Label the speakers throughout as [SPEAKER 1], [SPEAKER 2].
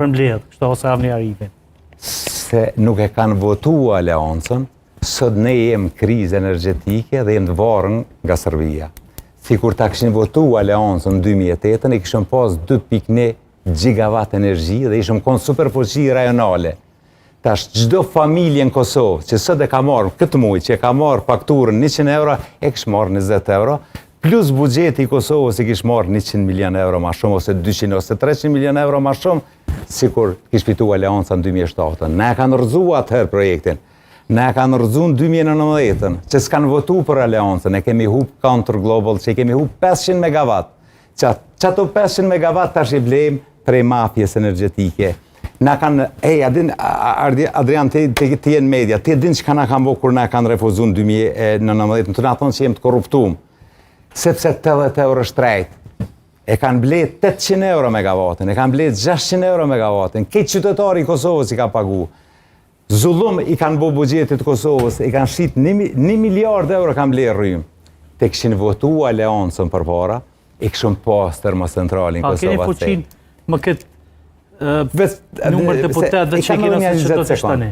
[SPEAKER 1] për mbledh, kështu ose Avni Arifin?
[SPEAKER 2] Se nuk e kanë votu aleancën, sot ne jem krizë energjetike dhe jem të varën nga Serbia. Si kur ta këshin votu aleancën në 2008, e këshën pas 2.1 gigawatt energji dhe ishëm konë superfuqi rajonale. Tash çdo familje në Kosovë që sot e ka marrë këtë muaj, që e ka marrë fakturën 100 euro, e kishë marrë 20 euro, plus buxheti i Kosovës i kishë marrë 100 milion euro ma shumë, ose 200 ose 300 milion euro ma shumë, sikur kishë fitu Aleanca në 2007. Ne e kanë rëzu atëherë projektin, ne e kanë rëzu në 2019, që s'kanë votu për Aleancën, e kemi hup Counter Global, që kemi hup 500 megawatt. Që ato 500 megawatt tash i blejmë prej mafjes energjetike. Na kanë, Adrian, ti jenë media, ti din që ka na kanë bo kur na kanë refuzu në 2019, të na thonë që jem të korruptum, sepse 80 euro shtrejt, e kanë blet 800 euro megawatën, e kanë blet 600 euro megawatën, këtë qytetari i Kosovës i ka pagu. Zullum i kanë bo buxhetit Kosovës, i kanë shqit 1 miliard euro kanë blet rrymë. Te këshin votu Aleancën për para, i këshin pas termocentralin Kosovë.
[SPEAKER 1] Keni fuqin më këtë numër deputetëve që kena se që do të shtani.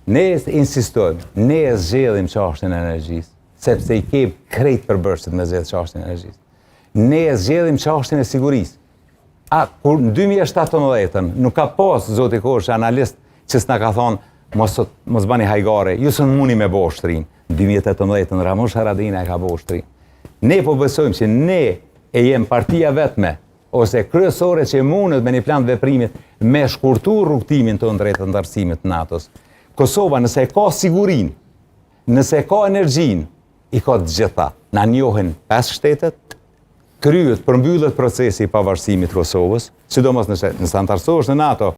[SPEAKER 2] Ne insistojmë, ne e zgjedhim çështjen e energjisë, sepse i kemi krejt përbërësit me zgjedh çështjen e energjisë. Ne e zgjedhim çështjen e sigurisë. Kur në 2017 nuk ka pas zoti Kosh analist që s'na ka thonë mos bani hajgare, ju s'në muni me bo shtrim. Në 2018 Ramush Haradinaj ka bo shtrim. Ne po besojmë që ne e jem partia vetme ose kryesore që mundet me një plan të veprimit me shkurtu rrugtimin të drejtë të ndarësimit të NATO-s. Kosova, nëse e ka sigurin, nëse e ka energjin, i ka të gjitha. Na njohin 5 shtetet, kryet përmbyllet procesi i pavarësimit të Kosovës, sidomos nëse antarësohesh në NATO.